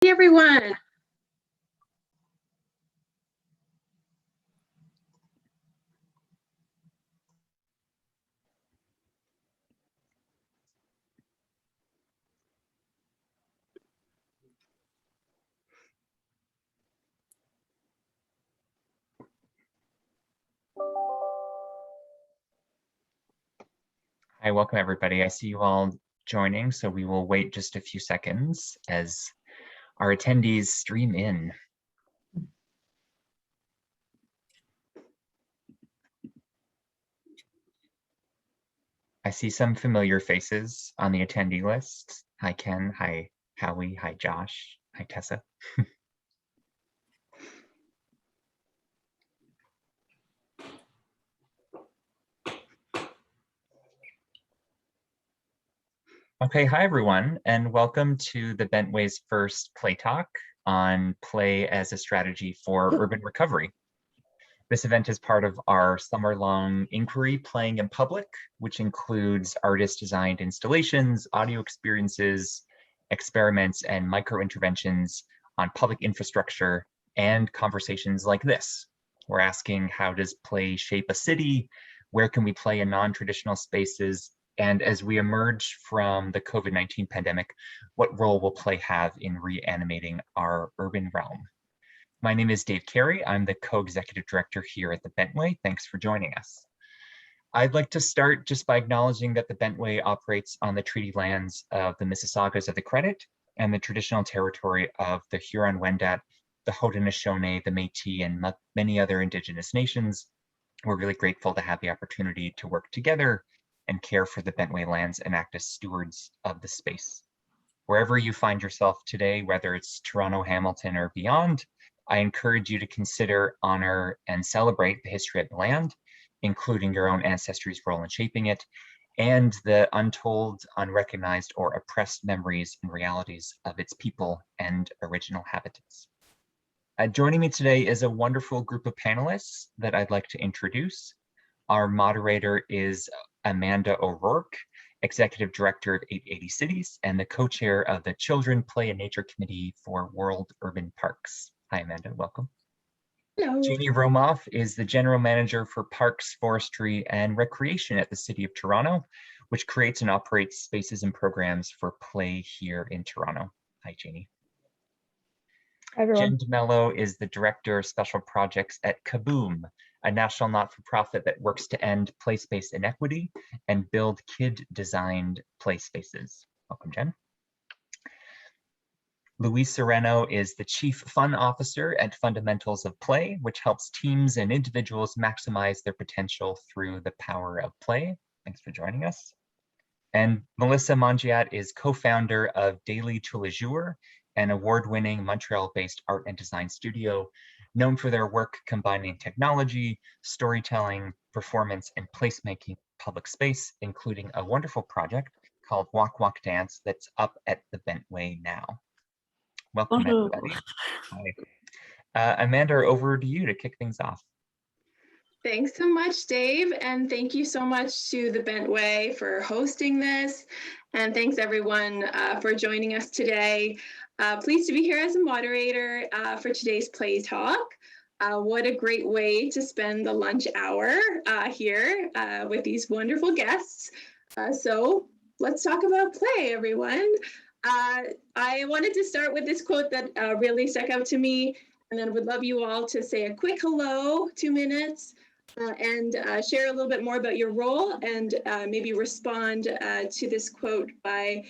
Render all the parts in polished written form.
Hey everyone. Hi, welcome everybody. I see you all joining, so we will wait just a few seconds as our attendees stream in. I see some familiar faces on the attendee list. Hi, Ken. Hi, Howie. Hi, Josh. Hi, Tessa. Okay, hi everyone, and welcome to the Bentway's first Play Talk on play as a strategy for urban recovery. This event is part of our summer-long inquiry, Playing in Public, which includes artist-designed installations, audio experiences, experiments, and micro-interventions on public infrastructure and conversations like this. We're asking, how does play shape a city? Where can we play in non-traditional spaces? And as we emerge from the COVID-19 pandemic, what role will play have in reanimating our urban realm? My name is Dave Carey. I'm the co-executive director here at the Bentway. Thanks for joining us. I'd like to start just by acknowledging that the Bentway operates on the treaty lands of the Mississaugas of the Credit and the traditional territory of the Huron-Wendat, the Haudenosaunee, the Métis, and many other Indigenous nations. We're really grateful to have the opportunity to work together and care for the Bentway lands and act as stewards of the space. Wherever you find yourself today, whether it's Toronto, Hamilton, or beyond, I encourage you to consider, honor, and celebrate the history of the land, including your own ancestry's role in shaping it, and the untold, unrecognized, or oppressed memories and realities of its people and original habitats. Joining me today is a wonderful group of panelists that I'd like to introduce. Our moderator is Amanda O'Rourke, Executive Director of 880 Cities and the co-chair of the Children, Play and Nature Committee for World Urban Parks. Hi, Amanda, welcome. Hello. Janie Romoff is the General Manager for Parks, Forestry and Recreation at the City of Toronto, which creates and operates spaces and programs for play here in Toronto. Hi, Janie. Hi, everyone. Jen DeMelo is the Director of Special Projects at KABOOM, a national not-for-profit that works to end play space inequity and build kid-designed play spaces. Welcome, Jen. Luis Serrano is the Chief Fun Officer at Fundamentals of Play, which helps teams and individuals maximize their potential through the power of play. Thanks for joining us. And Melissa Mongiat is co-founder of Daily tous les jours, an award-winning Montreal-based art and design studio known for their work combining technology, storytelling, performance, and placemaking public space, including a wonderful project called Walk, Walk, Dance that's up at the Bentway now. Welcome, everybody. Hi. Amanda, over to you to kick things off. Thanks so much, Dave, and thank you so much to the Bentway for hosting this, and thanks everyone for joining us today. Pleased to be here as a moderator for today's Play Talk. What a great way to spend the lunch hour here with these wonderful guests. So let's talk about play, everyone. I wanted to start with this quote that really stuck out to me, and then would love you all to say a quick hello, 2 minutes, and share a little bit more about your role and maybe respond to this quote by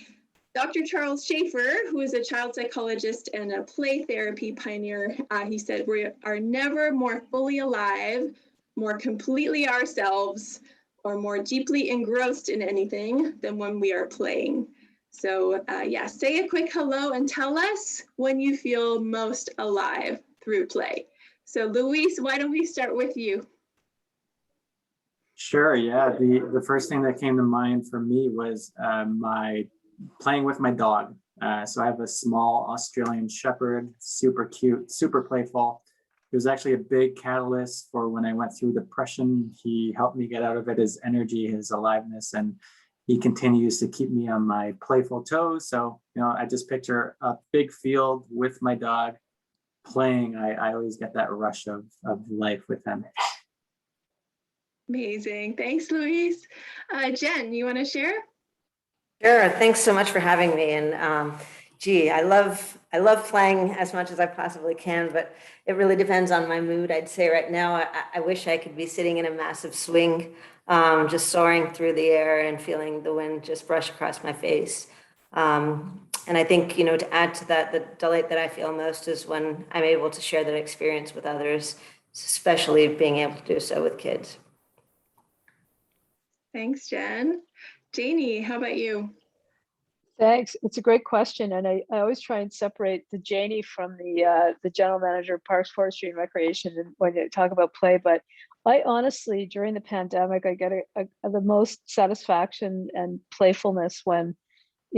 Dr. Charles Schaefer, who is a child psychologist and a play therapy pioneer. He said, "We are never more fully alive, more completely ourselves, or more deeply engrossed in anything than when we are playing." So yeah, say a quick hello and tell us when you feel most alive through play. So Luis, why don't we start with you? Sure, yeah. The first thing that came to mind for me was my playing with my dog. So I have a small Australian Shepherd, super cute, super playful. It was actually a big catalyst for when I went through depression. He helped me get out of it, his energy, his aliveness, and he continues to keep me on my playful toes. So, I just picture a big field with my dog playing. I always get that rush of life with him. Amazing. Thanks, Louise. Jen, you want to share? Sure. Thanks so much for having me. And I love playing as much as I possibly can, but it really depends on my mood. I'd say right now, I wish I could be sitting in a massive swing, just soaring through the air and feeling the wind just brush across my face. And I think, to add to that, the delight that I feel most is when I'm able to share that experience with others, especially being able to do so with kids. Thanks, Jen. Janie, how about you? Thanks. It's a great question. And I always try and separate the Janie from the general manager of Parks, Forestry and Recreation and when you talk about play. But I honestly, during the pandemic, I get the most satisfaction and playfulness when,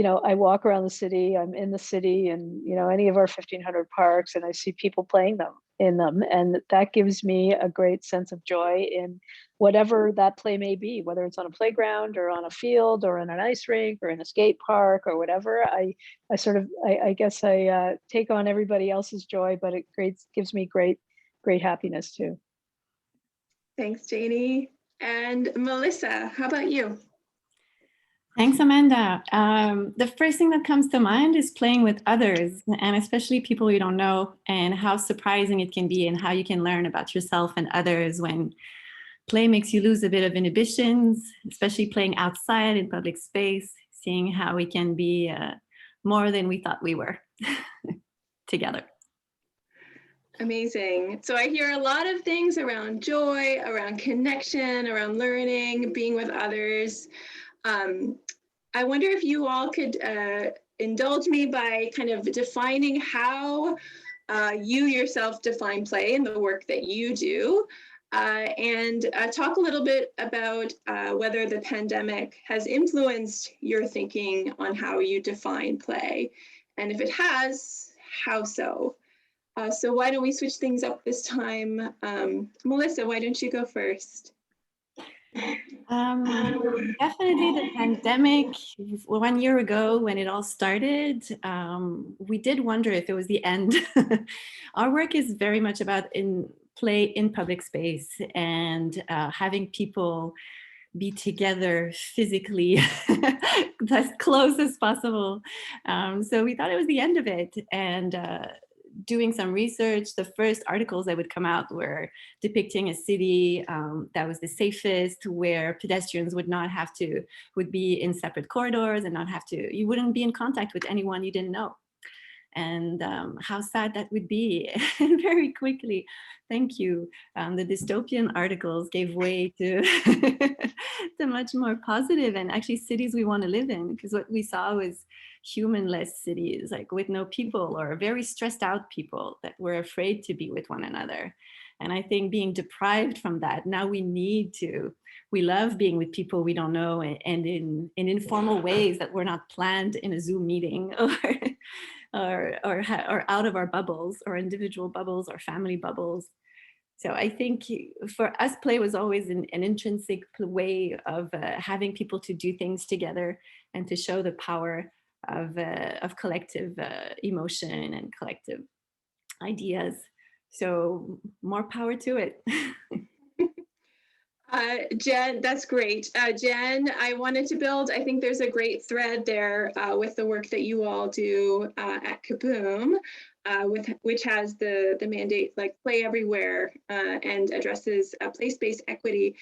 I walk around the city, I'm in the city and, any of our 1,500 parks, and I see people playing in them. And that gives me a great sense of joy in whatever that play may be, whether it's on a playground or on a field or in an ice rink or in a skate park or whatever. I guess I take on everybody else's joy, but it gives me great happiness too. Thanks, Janie. And Melissa, how about you? Thanks, Amanda. The first thing that comes to mind is playing with others, and especially people you don't know, and how surprising it can be and how you can learn about yourself and others when play makes you lose a bit of inhibitions, especially playing outside in public space, seeing how we can be more than we thought we were together. Amazing. So I hear a lot of things around joy, around connection, around learning, being with others. I wonder if you all could indulge me by kind of defining how you yourself define play in the work that you do, and talk a little bit about whether the pandemic has influenced your thinking on how you define play, and if it has, how so? So why don't we switch things up this time? Melissa, why don't you go first? Definitely the pandemic 1 year ago when it all started, we did wonder if it was the end. Our work is very much about play in public space and having people be together physically as close as possible. So we thought it was the end of it. And doing some research, the first articles that would come out were depicting a city that was the safest, where pedestrians would be in separate corridors and you wouldn't be in contact with anyone you didn't know. And how sad that would be. And very quickly, thank you, the dystopian articles gave way to, to much more positive and actually cities we want to live in, because what we saw was human-less cities, like with no people or very stressed out people that were afraid to be with one another. And I think being deprived from that, now we love being with people we don't know and in informal ways that were not planned in a Zoom meeting or out of our bubbles, or individual bubbles or family bubbles. So I think for us, play was always an intrinsic way of having people to do things together and to show the power of collective emotion and collective ideas. So more power to it. Jen, that's great. Jen, I wanted to build, I think there's a great thread there with the work that you all do at KABOOM, which has the mandate like play everywhere and addresses play space equity.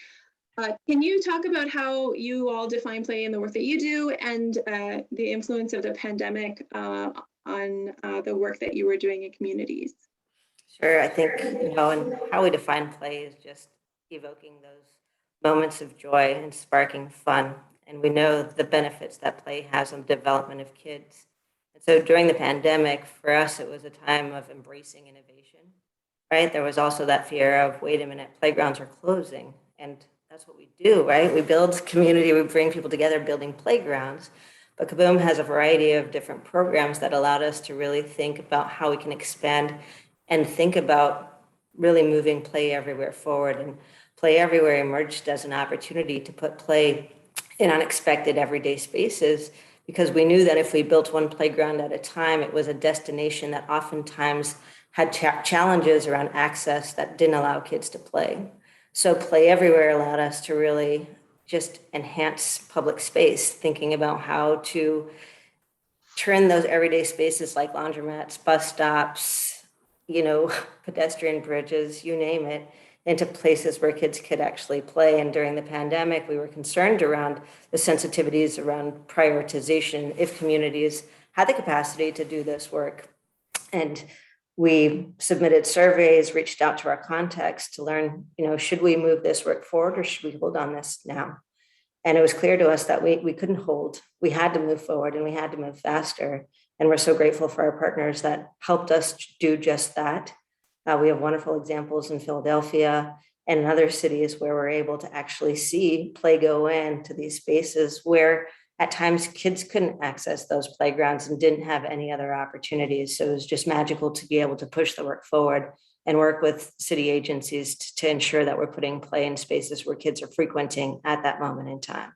Can you talk about how you all define play in the work that you do and the influence of the pandemic on the work that you were doing in communities? Sure. I think, and how we define play is just evoking those moments of joy and sparking fun. And we know the benefits that play has on the development of kids. And so during the pandemic, for us, it was a time of embracing innovation, right? There was also that fear of, wait a minute, playgrounds are closing. And that's what we do, right? We build community, we bring people together building playgrounds. But KABOOM has a variety of different programs that allowed us to really think about how we can expand and think about really moving play everywhere forward. And Play Everywhere emerged as an opportunity to put play in unexpected everyday spaces, because we knew that if we built one playground at a time, it was a destination that oftentimes had challenges around access that didn't allow kids to play. So Play Everywhere allowed us to really just enhance public space, thinking about how to turn those everyday spaces like laundromats, bus stops, pedestrian bridges, you name it, into places where kids could actually play. And during the pandemic, we were concerned around the sensitivities around prioritization if communities had the capacity to do this work. And we submitted surveys, reached out to our contacts to learn, should we move this work forward or should we hold on this now? And it was clear to us that we couldn't hold. We had to move forward and we had to move faster. And we're so grateful for our partners that helped us do just that. We have wonderful examples in Philadelphia and in other cities where we're able to actually see play go into these spaces where at times kids couldn't access those playgrounds and didn't have any other opportunities. So it was just magical to be able to push the work forward and work with city agencies to ensure that we're putting play in spaces where kids are frequenting at that moment in time.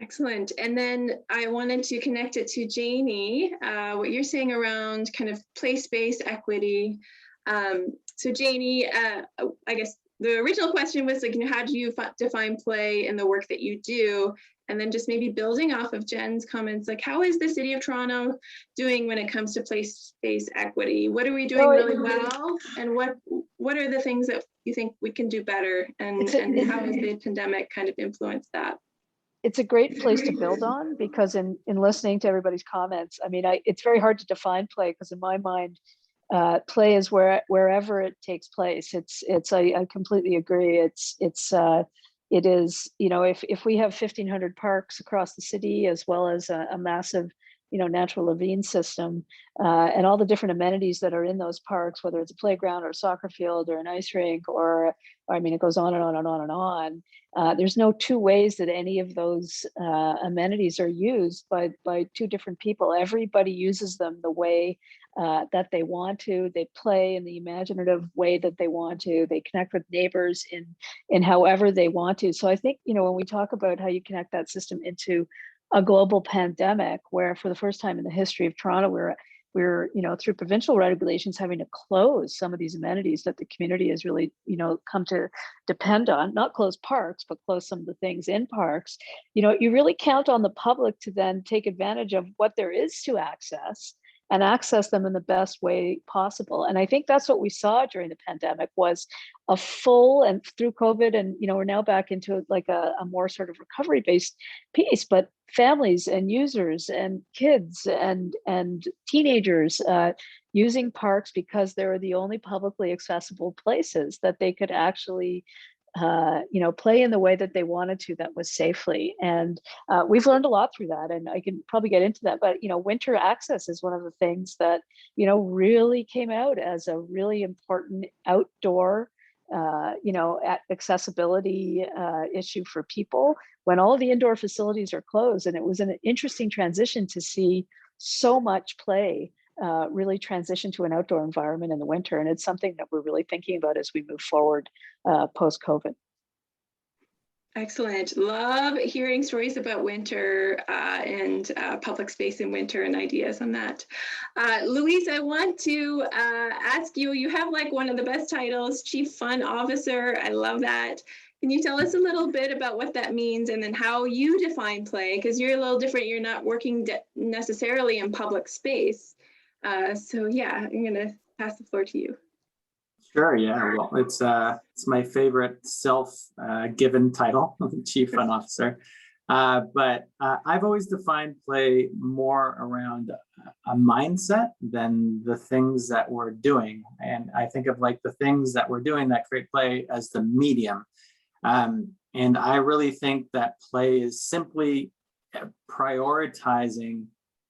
Excellent. And then I wanted to connect it to Janie, what you're saying around kind of play space equity. So Janie, I guess the original question was like, how do you define play in the work that you do? And then just maybe building off of Jen's comments, like how is the City of Toronto doing when it comes to play space equity? What are we doing really well? And what are the things that you think we can do better? And how has the pandemic kind of influenced that? It's a great place to build on, because in listening to everybody's comments, I mean, it's very hard to define play, because in my mind, play is wherever it takes place. I completely agree. It is, if we have 1,500 parks across the city, as well as a massive, natural ravine system, and all the different amenities that are in those parks, whether it's a playground or a soccer field or an ice rink, or I mean, it goes on and on and on and on. There's no two ways that any of those amenities are used by two different people. Everybody uses them the way that they want to. They play in the imaginative way that they want to. They connect with neighbors in however they want to. So I think, when we talk about how you connect that system into a global pandemic, where for the first time in the history of Toronto, we're through provincial regulations having to close some of these amenities that the community has really come to depend on, not close parks, but close some of the things in parks. You really count on the public to then take advantage of what there is to access and access them in the best way possible. And I think that's what we saw during the pandemic, was a full, and through COVID, and we're now back into like a more sort of recovery based piece, but families and users and kids and teenagers using parks because they were the only publicly accessible places that they could actually play in the way that they wanted to, that was safely. And we've learned a lot through that, and I can probably get into that, but winter access is one of the things that really came out as a really important outdoor accessibility issue for people when all of the indoor facilities are closed. And it was an interesting transition to see so much play really transition to an outdoor environment in the winter. And it's something that we're really thinking about as we move forward post-COVID. Excellent. Love hearing stories about winter and public space in winter and ideas on that. Louise, I want to ask you, you have like one of the best titles, Chief Fun Officer. I love that. Can you tell us a little bit about what that means and then how you define play? Because you're a little different. You're not working necessarily in public space. So yeah, I'm going to pass the floor to you. Sure. Yeah. Well, it's my favorite self-given title, Chief Fun Officer. But I've always defined play more around a mindset than the things that we're doing. And I think of like the things that we're doing that create play as the medium. And I really think that play is simply prioritizing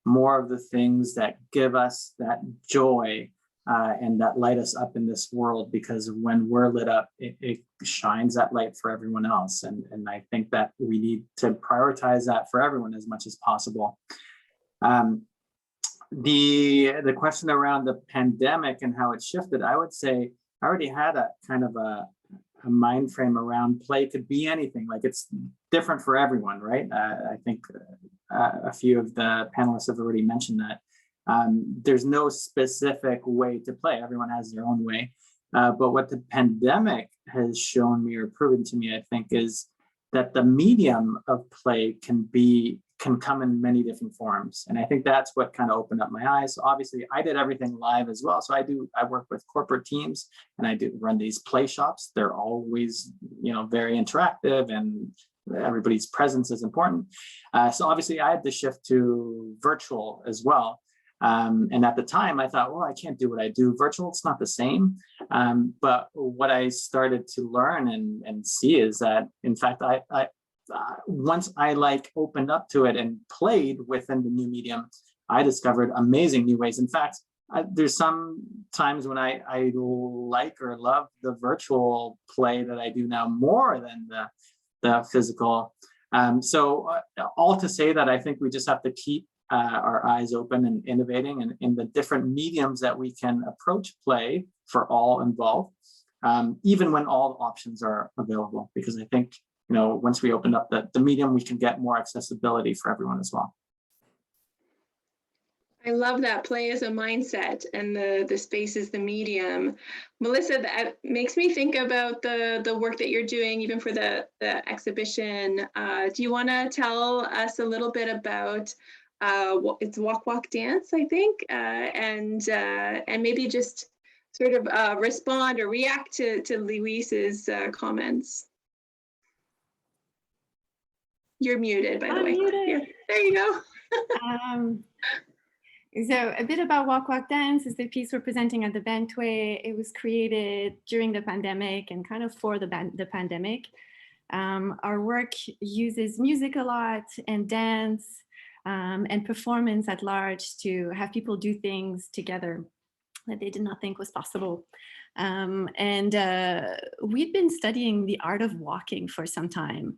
more of the things that give us that joy and that light us up in this world, because when we're lit up, it shines that light for everyone else. And I think that we need to prioritize that for everyone as much as possible. The question around the pandemic and how it shifted, I would say I already had a kind of a a mind frame around play could be anything. Like it's different for everyone, right? I think a few of the panelists have already mentioned that. There's no specific way to play. Everyone has their own way. But what the pandemic has shown me or proven to me, I think, is that the medium of play can come in many different forms. And I think that's what kind of opened up my eyes. So obviously I did everything live as well. So I work with corporate teams and I do run these play shops. They're always, very interactive and everybody's presence is important. So obviously I had to shift to virtual as well. And at the time I thought, well, I can't do what I do virtual. It's not the same. But what I started to learn and see is that, in fact, once I opened up to it and played within the new medium, I discovered amazing new ways. In fact, there's some times when I like or love the virtual play that I do now more than the physical. So all to say that I think we just have to keep our eyes open and innovating and in the different mediums that we can approach play for all involved, even when all options are available, because I think, once we open up the medium, we can get more accessibility for everyone as well. I love that play as a mindset and the space is the medium. Melissa, that makes me think about the work that you're doing, even for the exhibition. Do you want to tell us a little bit about it's walk dance, I think, and maybe just sort of respond or react to Luis's comments. You're muted, by the way. Yeah, there you go. So a bit about Walk Dance is the piece we're presenting at the Bentway. It was created during the pandemic and kind of for the pandemic. Our work uses music a lot and dance and performance at large to have people do things together that they did not think was possible. We've been studying the art of walking for some time,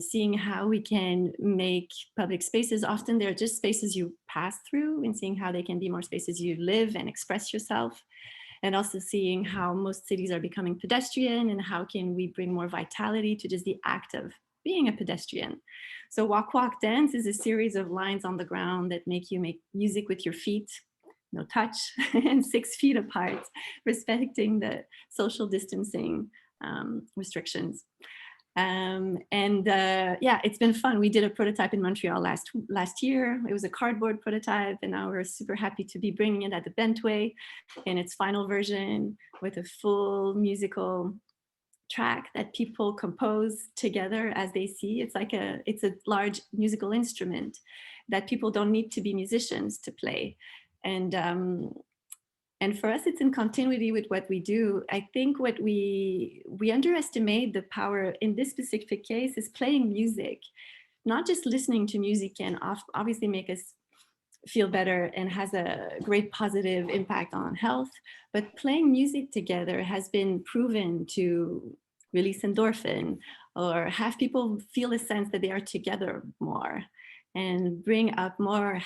seeing how we can make public spaces, often they're just spaces you pass through, and seeing how they can be more spaces you live and express yourself. And also seeing how most cities are becoming pedestrian and how can we bring more vitality to just the act of being a pedestrian. So Walk Dance is a series of lines on the ground that make you make music with your feet, no touch, and 6 feet apart, respecting the social distancing restrictions. Yeah, it's been fun. We did a prototype in Montreal last year. It was a cardboard prototype, and now we're super happy to be bringing it at the Bentway in its final version with a full musical track that people compose together as they see. It's a large musical instrument that people don't need to be musicians to play. And for us, it's in continuity with what we do. I think what we underestimate the power in this specific case is playing music. Not just listening to music can obviously make us feel better and has a great positive impact on health, but playing music together has been proven to release endorphin or have people feel a sense that they are together more and bring up more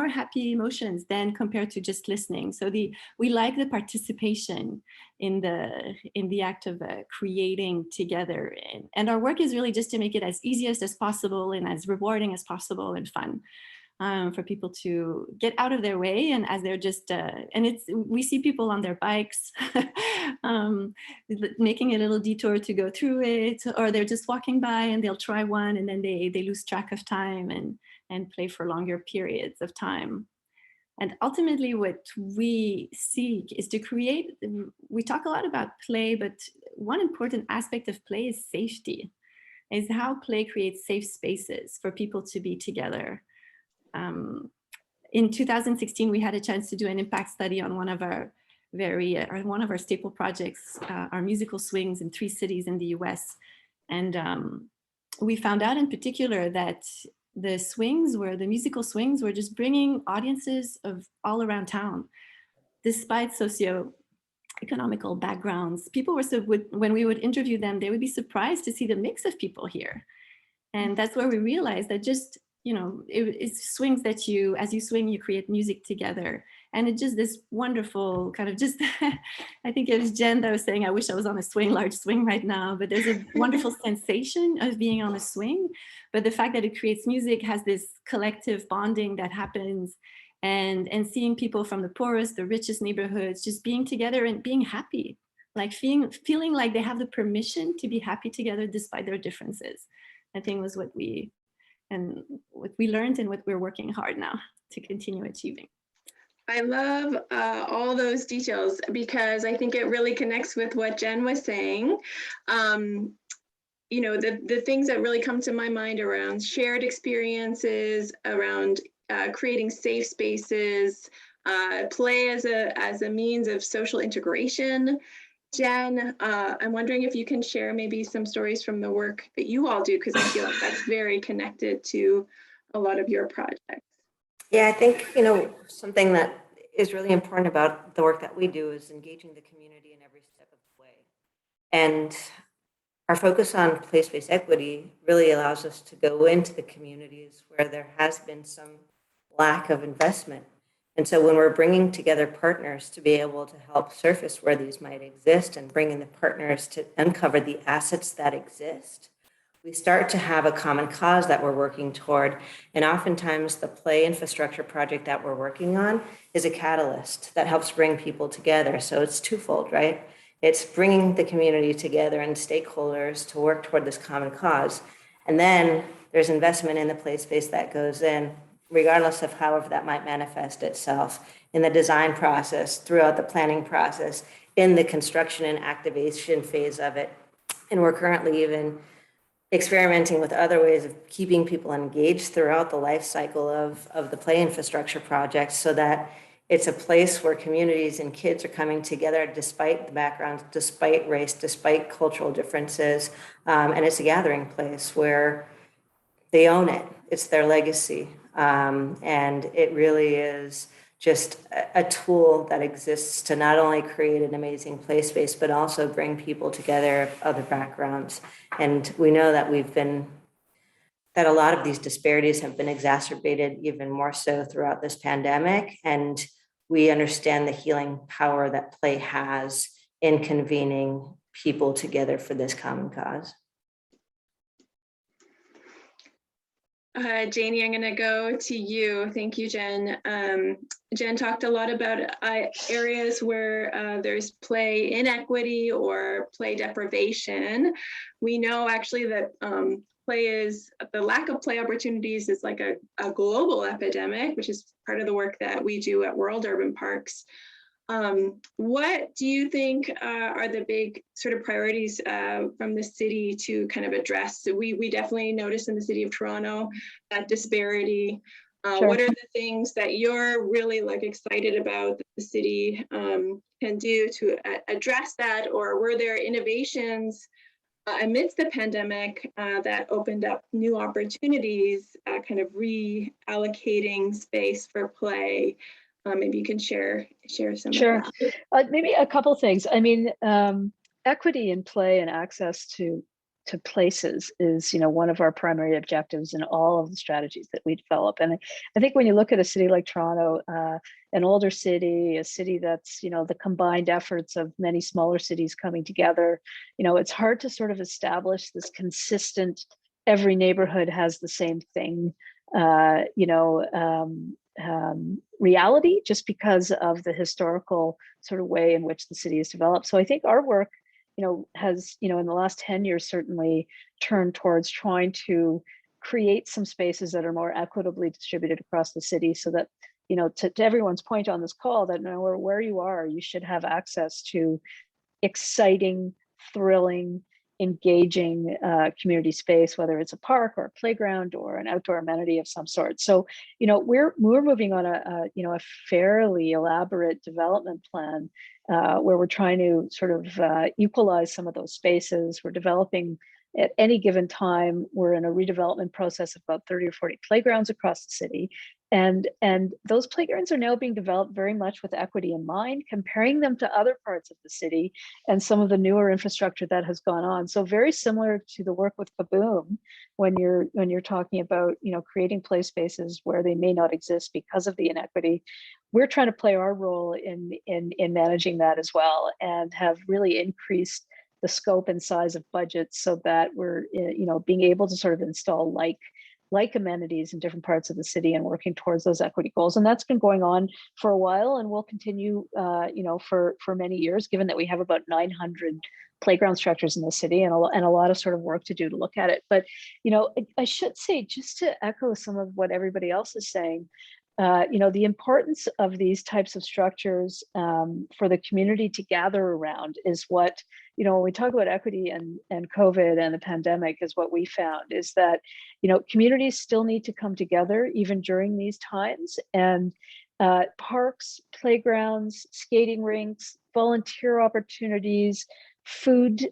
happy emotions than compared to just listening. So we like the participation in the act of creating together. And our work is really just to make it as easy as possible and as rewarding as possible and fun for people to get out of their way. And as they're just, we see people on their bikes making a little detour to go through it, or they're just walking by and they'll try one and then they lose track of time and play for longer periods of time. And ultimately what we seek is to create, we talk a lot about play, but one important aspect of play is safety, is how play creates safe spaces for people to be together. In 2016, we had a chance to do an impact study on one of our staple projects, our musical swings in 3 cities in the US. And we found out in particular that the musical swings were just bringing audiences of all around town, despite socioeconomical backgrounds. People when we would interview them, they would be surprised to see the mix of people here. And that's where we realized that just it's swings that as you swing, you create music together. And it's just this wonderful kind of just, I think it was Jen that was saying, I wish I was on a large swing right now, but there's a wonderful sensation of being on a swing. But the fact that it creates music has this collective bonding that happens, and seeing people from the poorest, the richest neighborhoods, just being together and being happy, like feeling like they have the permission to be happy together despite their differences, I think was what we learned and what we're working hard now to continue achieving. I love all those details because I think it really connects with what Jen was saying. The things that really come to my mind around shared experiences, around creating safe spaces, play as a means of social integration. Jen, I'm wondering if you can share maybe some stories from the work that you all do, because I feel like that's very connected to a lot of your projects. Yeah, I think, something that is really important about the work that we do is engaging the community in every step of the way. And our focus on place-based equity really allows us to go into the communities where there has been some lack of investment. And so when we're bringing together partners to be able to help surface where these might exist and bringing the partners to uncover the assets that exist, we start to have a common cause that we're working toward. And oftentimes the play infrastructure project that we're working on is a catalyst that helps bring people together. So it's twofold, right? It's bringing the community together and stakeholders to work toward this common cause. And then there's investment in the play space that goes in, regardless of however that might manifest itself, in the design process, throughout the planning process, in the construction and activation phase of it. And we're currently even experimenting with other ways of keeping people engaged throughout the life cycle of the play infrastructure project, so that it's a place where communities and kids are coming together despite the backgrounds, despite race, despite cultural differences. And it's a gathering place where they own it. It's their legacy. And it really is just a tool that exists to not only create an amazing play space, but also bring people together of other backgrounds. And we know that that a lot of these disparities have been exacerbated even more so throughout this pandemic. And we understand the healing power that play has in convening people together for this common cause. Janie, I'm going to go to you. Thank you, Jen. Jen talked a lot about areas where there's play inequity or play deprivation. We know actually that the lack of play opportunities is like a global epidemic, which is part of the work that we do at World Urban Parks. What do you think are the big sort of priorities from the city to kind of address? So we definitely notice in the city of Toronto that disparity. Sure. What are the things that you're really excited about that the city can do to address that? Or were there innovations amidst the pandemic that opened up new opportunities, kind of reallocating space for play? Maybe you can share some. Sure. Of that. Maybe a couple things. I mean, equity in play and access to places is, one of our primary objectives in all of the strategies that we develop. And I think when you look at a city like Toronto, an older city, a city that's, the combined efforts of many smaller cities coming together, it's hard to sort of establish this consistent, every neighborhood has the same thing, reality, just because of the historical sort of way in which the city is developed. So I think our work, has, in the last 10 years, certainly turned towards trying to create some spaces that are more equitably distributed across the city, so that, to everyone's point on this call, that no matter where you are, you should have access to exciting, thrilling, engaging community space, whether it's a park or a playground or an outdoor amenity of some sort. So, we're moving on a fairly elaborate development plan where we're trying to sort of equalize some of those spaces. We're developing at any given time. We're in a redevelopment process of about 30 or 40 playgrounds across the city. And those playgrounds are now being developed very much with equity in mind, comparing them to other parts of the city and some of the newer infrastructure that has gone on. So very similar to the work with KABOOM, when you're talking about, you know, creating play spaces where they may not exist because of the inequity. We're trying to play our role in managing that as well, and have really increased the scope and size of budgets so that we're, you know, being able to sort of install like amenities in different parts of the city and working towards those equity goals. And that's been going on for a while and will continue, you know, for many years, given that we have about 900 playground structures in the city and a lot of sort of work to do to look at it. But, you know, I should say, just to echo some of what everybody else is saying, you know, the importance of these types of structures for the community to gather around is what, you know, when we talk about equity and COVID and the pandemic, is what we found is that, you know, communities still need to come together even during these times. And parks, playgrounds, skating rinks, volunteer opportunities, food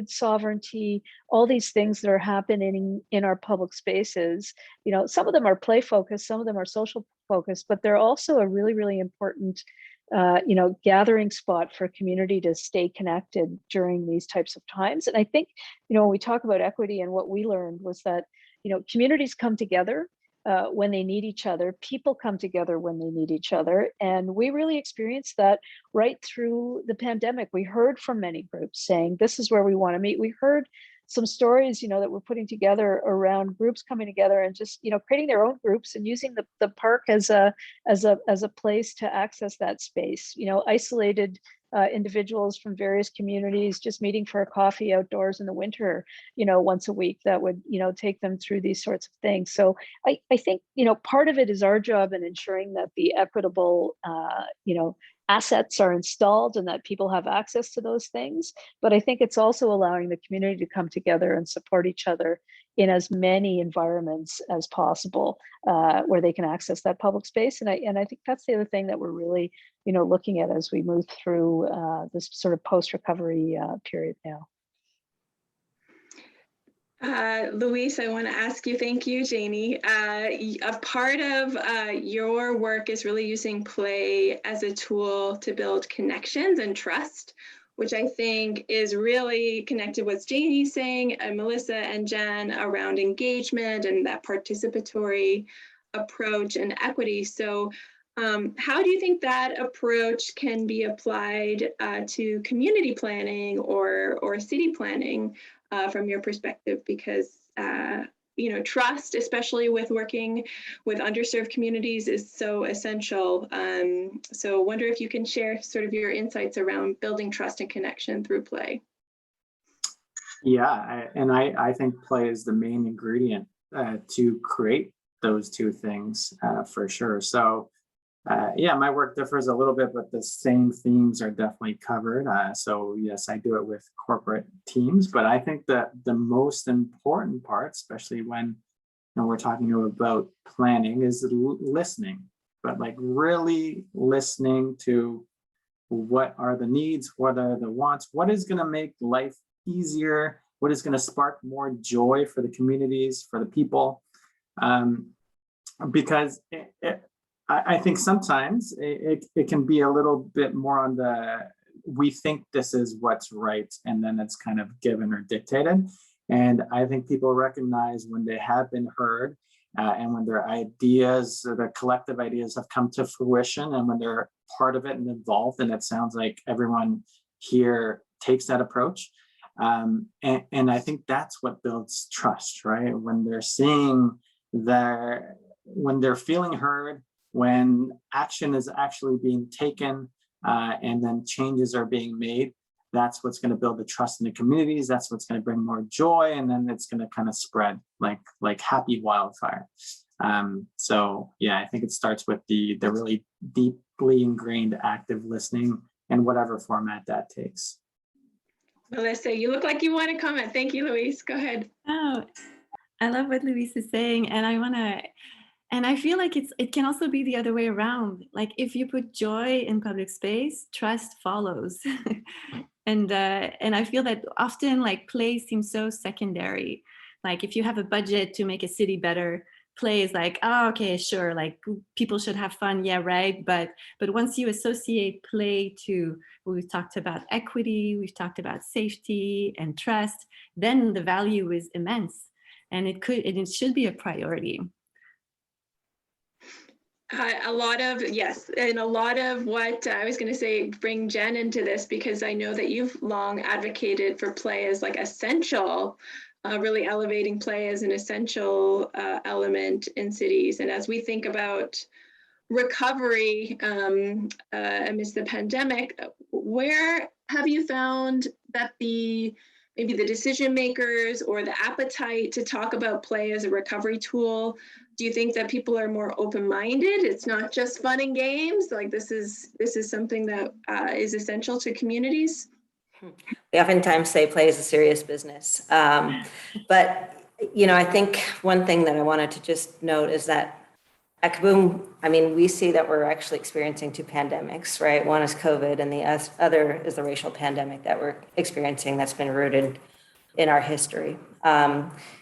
sovereignty, all these things that are happening in our public spaces. You know, some of them are play focused, some of them are social focused, but they're also a really, really important you know, gathering spot for community to stay connected during these types of times. And I think, you know, when we talk about equity, and what we learned was that, you know, communities come together when they need each other, people come together when they need each other. And we really experienced that right through the pandemic. We heard from many groups saying, this is where we want to meet. We heard some stories, you know, that we're putting together around groups coming together and just, you know, creating their own groups and using the park as a place to access that space. You know, isolated individuals from various communities just meeting for a coffee outdoors in the winter, you know, once a week, that would, you know, take them through these sorts of things. So I think, you know, part of it is our job in ensuring that the equitable, you know, assets are installed and that people have access to those things. But I think it's also allowing the community to come together and support each other in as many environments as possible where they can access that public space. And I think that's the other thing that we're really, you know, looking at as we move through this sort of post-recovery period now. Luis, I want to ask you, thank you, Janie. A part of your work is really using play as a tool to build connections and trust, which I think is really connected with Janie's saying, and Melissa and Jen, around engagement and that participatory approach and equity. So how do you think that approach can be applied to community planning or city planning from your perspective? Because you know, trust, especially with working with underserved communities, is so essential. So wonder if you can share sort of your insights around building trust and connection through play. Yeah, I think play is the main ingredient to create those two things for sure. So yeah, my work differs a little bit, but the same themes are definitely covered. So yes, I do it with corporate teams, but I think that the most important part, especially when we're talking about planning, is listening, but like really listening to what are the needs, what are the wants, what is going to make life easier, what is going to spark more joy for the communities, for the people, because I think sometimes it can be a little bit more on the, we think this is what's right, and then it's kind of given or dictated. And I think people recognize when they have been heard and when their ideas, or their collective ideas, have come to fruition, and when they're part of it and involved, and it sounds like everyone here takes that approach. And I think that's what builds trust, right? When they're seeing when they're feeling heard, when action is actually being taken and then changes are being made, that's what's going to build the trust in the communities. That's what's going to bring more joy, and then it's going to kind of spread like happy wildfire. So yeah, I think it starts with the really deeply ingrained active listening in whatever format that takes. Melissa, you look like you want to comment. Thank you, Luis. Go ahead. Oh, I love what Luis is saying, and I feel like it can also be the other way around. Like if you put joy in public space, trust follows. And I feel that often like play seems so secondary. Like if you have a budget to make a city better, play is like, oh, okay, sure, like people should have fun, yeah, right. But once you associate play to, we've talked about equity, we've talked about safety and trust, then the value is immense, and it should be a priority. A lot of, yes, and a lot of what I was going to say, bring Jen into this, because I know that you've long advocated for play as like essential, really elevating play as an essential element in cities. And as we think about recovery amidst the pandemic, where have you found that maybe the decision makers or the appetite to talk about play as a recovery tool? Do you think that people are more open-minded? It's not just fun and games. Like this is something that is essential to communities. We oftentimes say play is a serious business, but I think one thing that I wanted to just note is that at KABOOM, I mean, we see that we're actually experiencing two pandemics, right? One is COVID, and the other is the racial pandemic that we're experiencing that's been rooted in our history.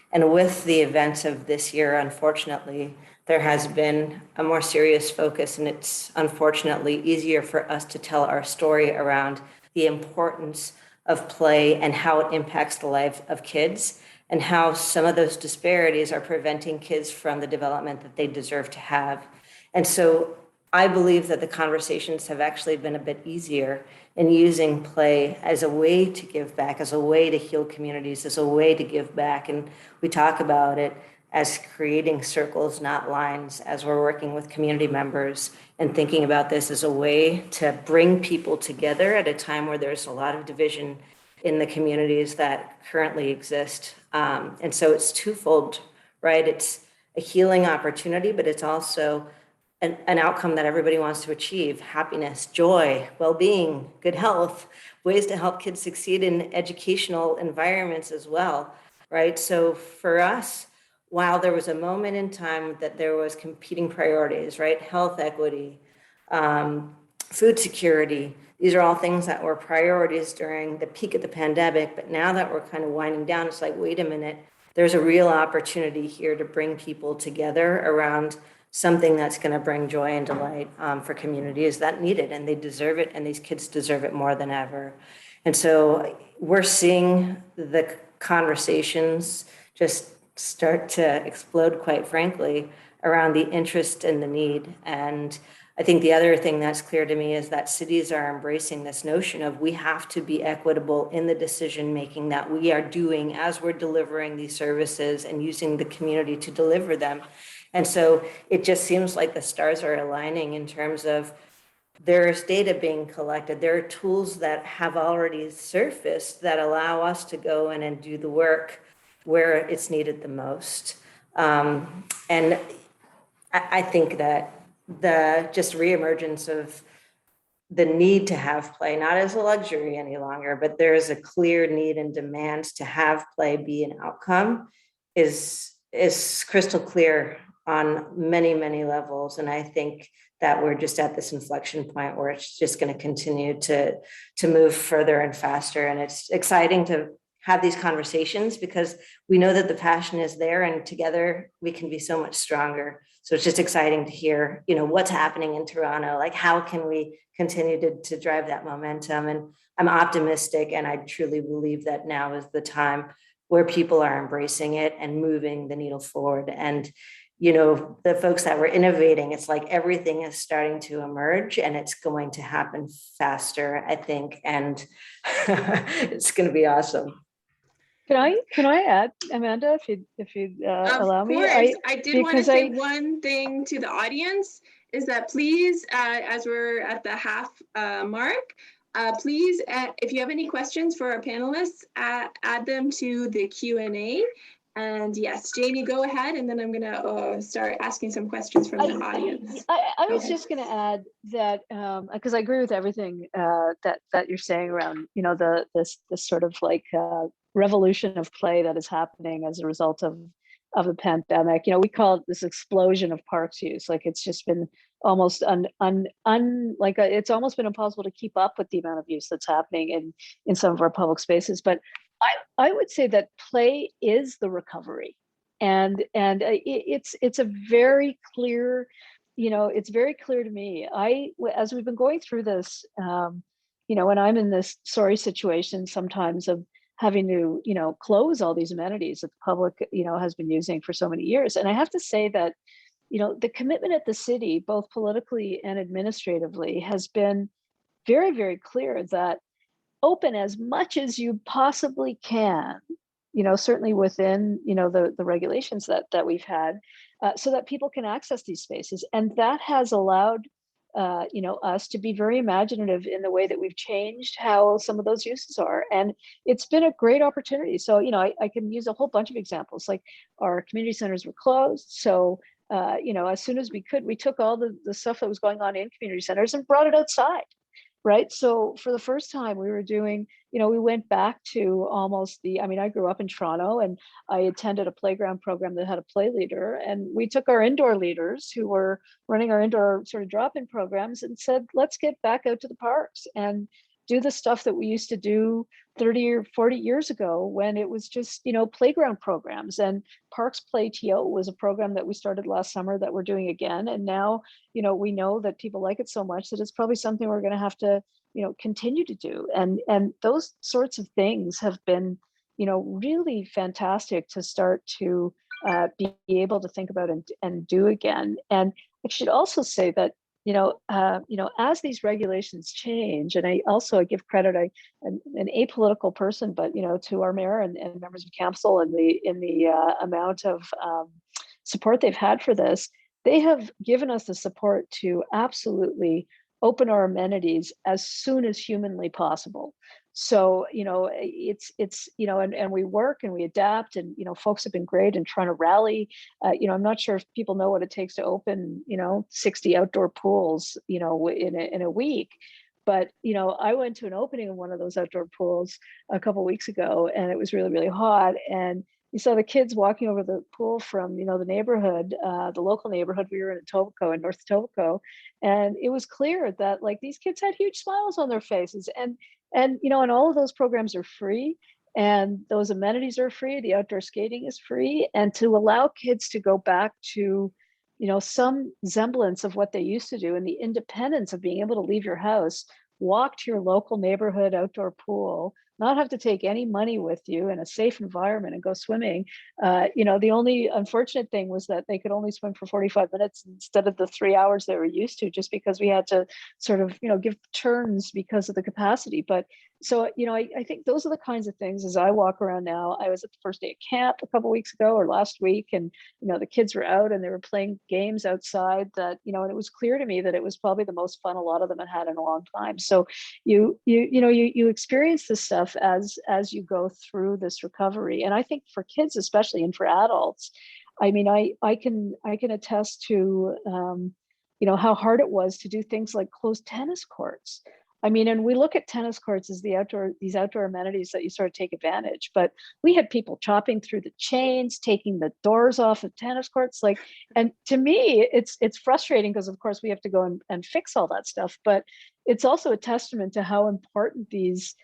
And with the events of this year, unfortunately, there has been a more serious focus, and it's unfortunately easier for us to tell our story around the importance of play and how it impacts the life of kids, and how some of those disparities are preventing kids from the development that they deserve to have. And so I believe that the conversations have actually been a bit easier in using play as a way to give back, as a way to heal communities, as a way to give back. And we talk about it as creating circles, not lines, as we're working with community members and thinking about this as a way to bring people together at a time where there's a lot of division in the communities that currently exist. And so it's twofold, right? It's a healing opportunity, but it's also an outcome that everybody wants to achieve: happiness, joy, well-being, good health, ways to help kids succeed in educational environments as well, right? So for us, while there was a moment in time that there was competing priorities, right? Health equity, food security, these are all things that were priorities during the peak of the pandemic. But now that we're kind of winding down, it's like, wait a minute, there's a real opportunity here to bring people together around something that's going to bring joy and delight for communities that need it, and they deserve it, and these kids deserve it more than ever. And so we're seeing the conversations just start to explode, quite frankly, around the interest and the need. And I think the other thing that's clear to me is that cities are embracing this notion of we have to be equitable in the decision making that we are doing as we're delivering these services and using the community to deliver them. And so it just seems like the stars are aligning in terms of there's data being collected. There are tools that have already surfaced that allow us to go in and do the work where it's needed the most. And I think that the just reemergence of the need to have play, not as a luxury any longer, but there is a clear need and demand to have play be an outcome is crystal clear on many, many levels. And I think that we're just at this inflection point where it's just going to continue to move further and faster. And it's exciting to have these conversations because we know that the passion is there, and together we can be so much stronger. So it's just exciting to hear, what's happening in Toronto, like how can we continue to drive that momentum? And I'm optimistic, and I truly believe that now is the time where people are embracing it and moving the needle forward. And the folks that were innovating, it's like everything is starting to emerge, and it's going to happen faster, I think, and it's going to be awesome. Can I add, Amanda, if you'd allow me? I did want to say one thing to the audience is that please, as we're at the half mark, please, if you have any questions for our panelists, add them to the Q&A. And yes, Janie, go ahead, and then I'm going to start asking some questions from the audience. I was just going to add that because I agree with everything that you're saying around this sort of like revolution of play that is happening as a result of the pandemic. We call it this explosion of parks use. Like it's just been almost it's almost been impossible to keep up with the amount of use that's happening in some of our public spaces. But I would say that play is the recovery. It's a very clear, it's very clear to me. As we've been going through this, and I'm in this sorry situation sometimes of having to, close all these amenities that the public, has been using for so many years. And I have to say that, the commitment at the city, both politically and administratively, has been very, very clear that open as much as you possibly can, certainly within, the regulations that we've had, so that people can access these spaces. And that has allowed, us to be very imaginative in the way that we've changed how some of those uses are. And it's been a great opportunity. So, I can use a whole bunch of examples, like our community centers were closed. So, as soon as we could, we took all the stuff that was going on in community centers and brought it outside. Right. So for the first time we were doing, we went back to almost I grew up in Toronto, and I attended a playground program that had a play leader, and we took our indoor leaders who were running our indoor sort of drop-in programs and said, let's get back out to the parks and do the stuff that we used to do 30 or 40 years ago when it was just, playground programs. And Parks Play TO was a program that we started last summer that we're doing again. And now, we know that people like it so much that it's probably something we're going to have to, continue to do. And those sorts of things have been, really fantastic to start to be able to think about and do again. And I should also say that, as these regulations change, and I give credit, I'm an apolitical person, but to our mayor and members of council and the amount of support they've had for this, they have given us the support to absolutely open our amenities as soon as humanly possible. So, it's, and we work and we adapt, and, folks have been great in trying to rally. I'm not sure if people know what it takes to open, 60 outdoor pools, in a week. But, I went to an opening of one of those outdoor pools a couple of weeks ago, and it was really, really hot. And you saw the kids walking over the pool from, the neighborhood, the local neighborhood. We were in Etobicoke, in North Etobicoke, and it was clear that like these kids had huge smiles on their faces. And all of those programs are free, and those amenities are free. The outdoor skating is free, and to allow kids to go back to, some semblance of what they used to do, and the independence of being able to leave your house, walk to your local neighborhood outdoor pool, not have to take any money with you, in a safe environment, and go swimming. The only unfortunate thing was that they could only swim for 45 minutes instead of the 3 hours they were used to, just because we had to sort of, give turns because of the capacity. But so, I think those are the kinds of things as I walk around now. I was at the first day of camp a couple of weeks ago or last week, and, the kids were out and they were playing games outside that, and it was clear to me that it was probably the most fun a lot of them had in a long time. So you experience this stuff as you go through this recovery. And I think for kids, especially, and for adults, I can attest to, how hard it was to do things like close tennis courts. And we look at tennis courts as these outdoor amenities that you sort of take advantage, but we had people chopping through the chains, taking the doors off of tennis courts. And to me, it's frustrating because of course we have to go and fix all that stuff, but it's also a testament to how important these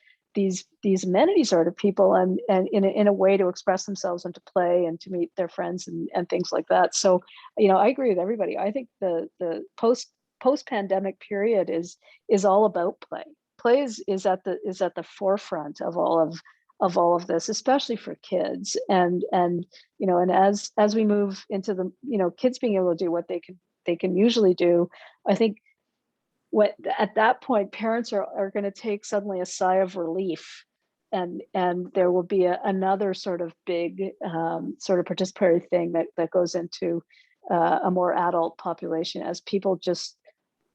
amenities are to people, and in a way to express themselves and to play and to meet their friends and things like that. So, I agree with everybody. I think the post-pandemic period is all about play. Play is at the forefront of all of this, especially for kids. And as we move into the, kids being able to do what they can usually do, I think at that point, parents are going to take suddenly a sigh of relief, and there will be another sort of big sort of participatory thing that goes into a more adult population, as people just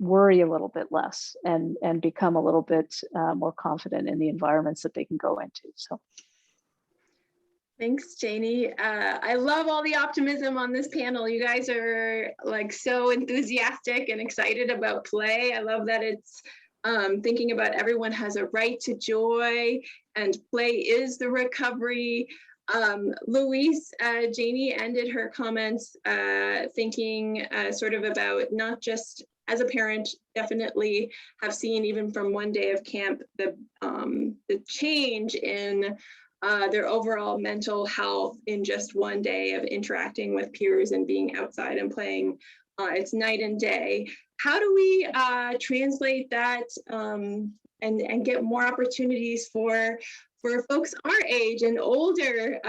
worry a little bit less and become a little bit more confident in the environments that they can go into. So. Thanks, Janie. I love all the optimism on this panel. You guys are like so enthusiastic and excited about play. I love that it's thinking about everyone has a right to joy, and play is the recovery. Louise, Janie ended her comments thinking sort of about not just as a parent, definitely have seen even from one day of camp the change in their overall mental health in just one day of interacting with peers and being outside and playing. It's night and day. How do we translate that and get more opportunities for folks our age and older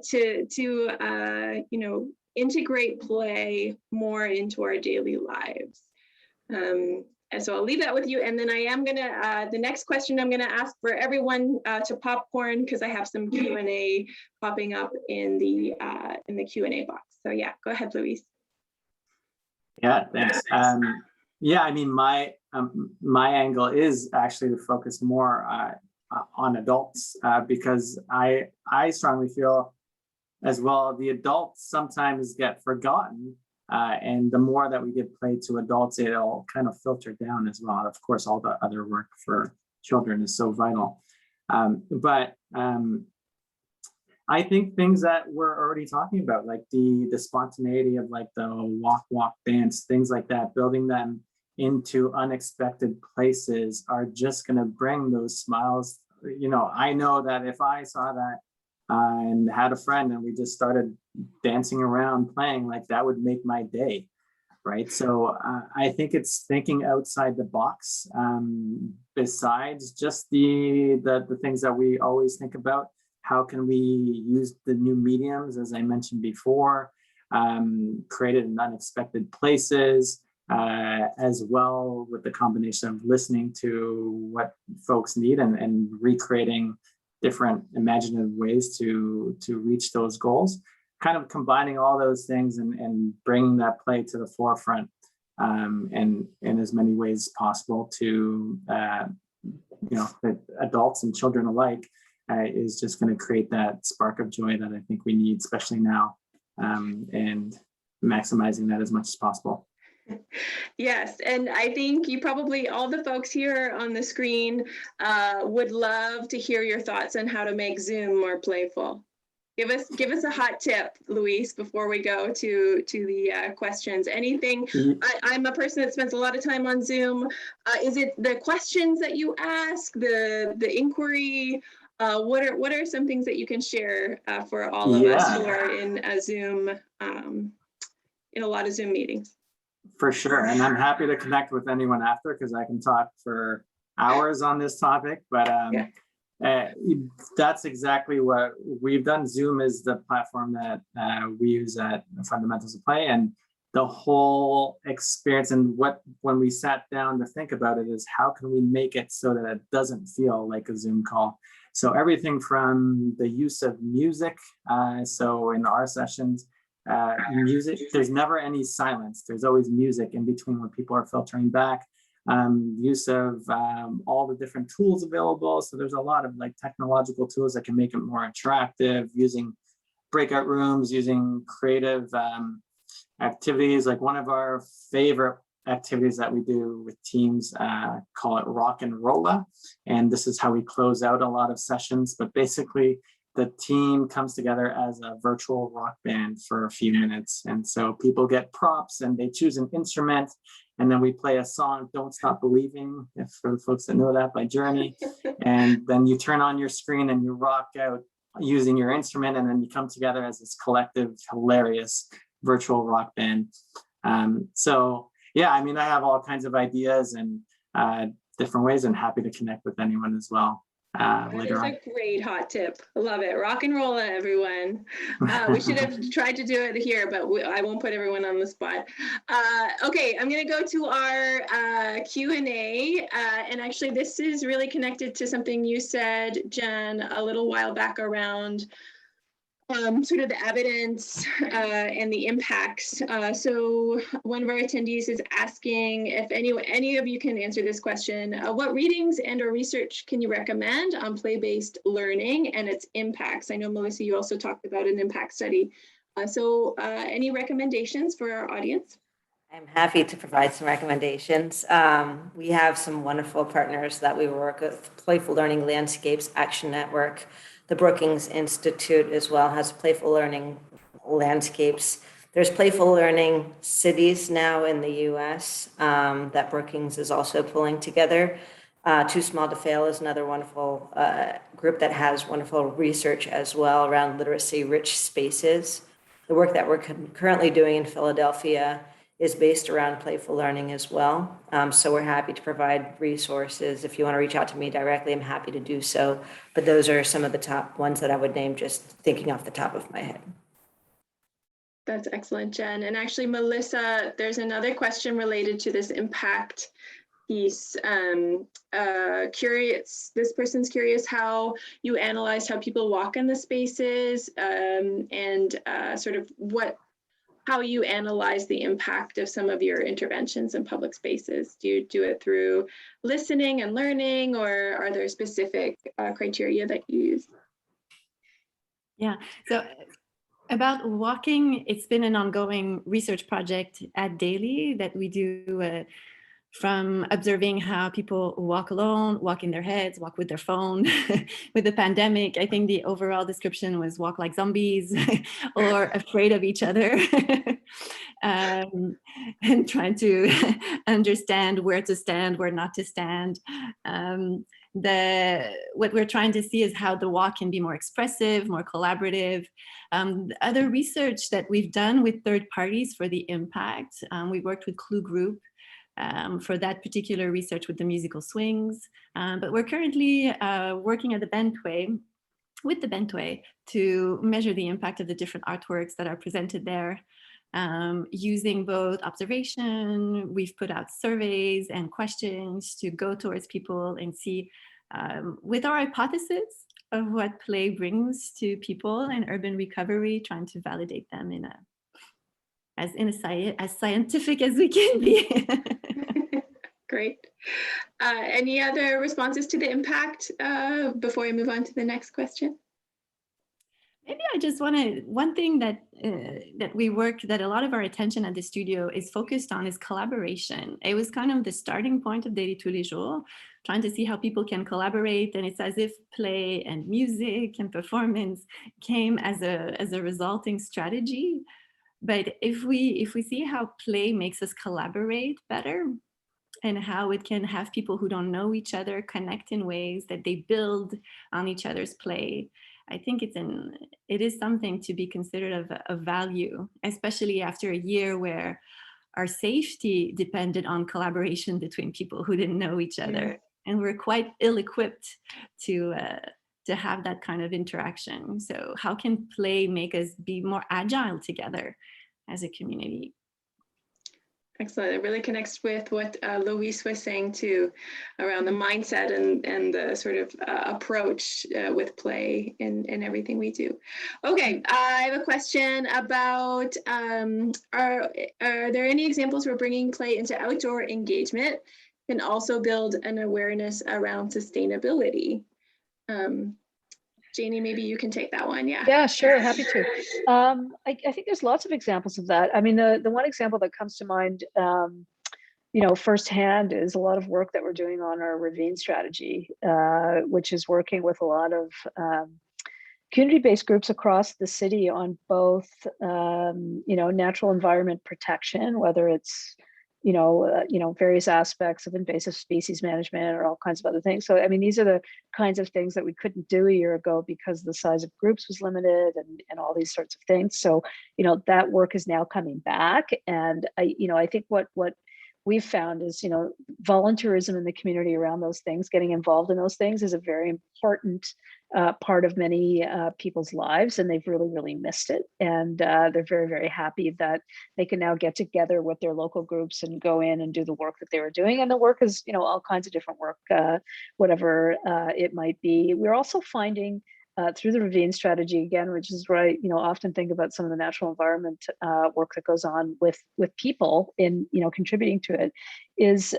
to integrate play more into our daily lives? And so I'll leave that with you. And then I am gonna, the next question I'm gonna ask for everyone to popcorn, because I have some Q&A popping up in the Q&A box. So yeah, go ahead, Luis. Yeah, thanks. Yeah, I mean, my angle is actually to focus more on adults because I strongly feel as well the adults sometimes get forgotten. And the more that we give play to adults, it'll kind of filter down as well. Of course, all the other work for children is so vital. But I think things that we're already talking about, like the spontaneity of like the walk, dance, things like that, building them into unexpected places are just going to bring those smiles. You know, I know that if I saw that and had a friend and we just started dancing around playing, like that would make my day, right? So I think it's thinking outside the box, besides just the things that we always think about. How can we use the new mediums, as I mentioned before, created in unexpected places, as well with the combination of listening to what folks need and recreating different imaginative ways to reach those goals, kind of combining all those things and bringing that play to the forefront and in as many ways possible to adults and children alike is just going to create that spark of joy that I think we need, especially now, and maximizing that as much as possible. Yes, and I think you probably, all the folks here on the screen would love to hear your thoughts on how to make Zoom more playful. Give us a hot tip, Luis, before we go to the questions. Anything? I'm a person that spends a lot of time on Zoom. Is it the questions that you ask, the inquiry? What are some things that you can share for all of us who are in a Zoom, in a lot of Zoom meetings? For sure, and I'm happy to connect with anyone after because I can talk for hours on this topic. But that's exactly what we've done. Zoom is the platform that we use at Fundamentals of Play, and the whole experience and when we sat down to think about it is how can we make it so that it doesn't feel like a Zoom call. So everything from the use of music, so in our sessions, music, there's never any silence. There's always music in between when people are filtering back. Use of all the different tools available. So there's a lot of like technological tools that can make it more attractive, using breakout rooms, using creative activities. Like one of our favorite activities that we do with teams, call it rock and rolla. And this is how we close out a lot of sessions. But basically, the team comes together as a virtual rock band for a few minutes. And so people get props and they choose an instrument. And then we play a song, Don't Stop Believing, for the folks that know that, by Journey. And then you turn on your screen and you rock out using your instrument. And then you come together as this collective, hilarious virtual rock band. So yeah, I mean, I have all kinds of ideas and different ways, and happy to connect with anyone as well. Later on. That's a great hot tip. I love it. Rock and roll, everyone. We should have tried to do it here, but I won't put everyone on the spot. Okay, I'm going to go to our Q&A. And actually, this is really connected to something you said, Jen, a little while back around sort of the evidence and the impacts. So one of our attendees is asking if any of you can answer this question. What readings and or research can you recommend on play-based learning and its impacts? I know, Melissa, you also talked about an impact study. So any recommendations for our audience? I'm happy to provide some recommendations. We have some wonderful partners that we work with. Playful Learning Landscapes Action Network. The Brookings Institute as well has Playful Learning Landscapes. There's Playful Learning Cities now in the US that Brookings is also pulling together. Too Small to Fail is another wonderful group that has wonderful research as well around literacy-rich spaces. The work that we're currently doing in Philadelphia is based around playful learning as well. So we're happy to provide resources. If you want to reach out to me directly, I'm happy to do so. But those are some of the top ones that I would name just thinking off the top of my head. That's excellent, Jen. And actually, Melissa, there's another question related to this impact piece. This person's curious how you analyzed how people walk in the spaces and sort of how you analyze the impact of some of your interventions in public spaces. Do you do it through listening and learning, or are there specific criteria that you use? Yeah, so about walking, it's been an ongoing research project at Daily that we do from observing how people walk alone, walk in their heads, walk with their phone. With the pandemic, I think the overall description was walk like zombies or afraid of each other. And trying to understand where to stand, where not to stand. What we're trying to see is how the walk can be more expressive, more collaborative. Other research that we've done with third parties for the impact, we worked with Clue Group for that particular research with the musical swings. But we're currently working at the Bentway, with the Bentway, to measure the impact of the different artworks that are presented there. Using both observation, we've put out surveys and questions to go towards people and see with our hypothesis of what play brings to people in urban recovery, trying to validate them as scientific as we can be. Great. Any other responses to the impact before we move on to the next question? Maybe I just one thing that that a lot of our attention at the studio is focused on is collaboration. It was kind of the starting point of Daily tous les jours, trying to see how people can collaborate. And it's as if play and music and performance came as a resulting strategy. But if we see how play makes us collaborate better, and how it can have people who don't know each other connect in ways that they build on each other's play, I think it is something to be considered of value, especially after a year where our safety depended on collaboration between people who didn't know each other. And we're quite ill-equipped to have that kind of interaction. So how can play make us be more agile together as a community? Excellent. It really connects with what Louise was saying too, around the mindset and the sort of approach with play in everything we do. Okay, I have a question about, are there any examples where bringing play into outdoor engagement can also build an awareness around sustainability? Janie, maybe you can take that one. Yeah, sure, happy to. I think there's lots of examples of that. I mean, the one example that comes to mind, firsthand is a lot of work that we're doing on our ravine strategy, which is working with a lot of community-based groups across the city on both, natural environment protection, whether it's various aspects of invasive species management or all kinds of other things. So, I mean, these are the kinds of things that we couldn't do a year ago because the size of groups was limited and all these sorts of things. So, that work is now coming back. And I think what we've found is, volunteerism in the community around those things, getting involved in those things is a very important part of many people's lives, and they've really, really missed it. And they're very, very happy that they can now get together with their local groups and go in and do the work that they were doing. And the work is, all kinds of different work, whatever it might be. We're also finding through the ravine strategy, again, which is where I, often think about some of the natural environment work that goes on with people in, contributing to it, is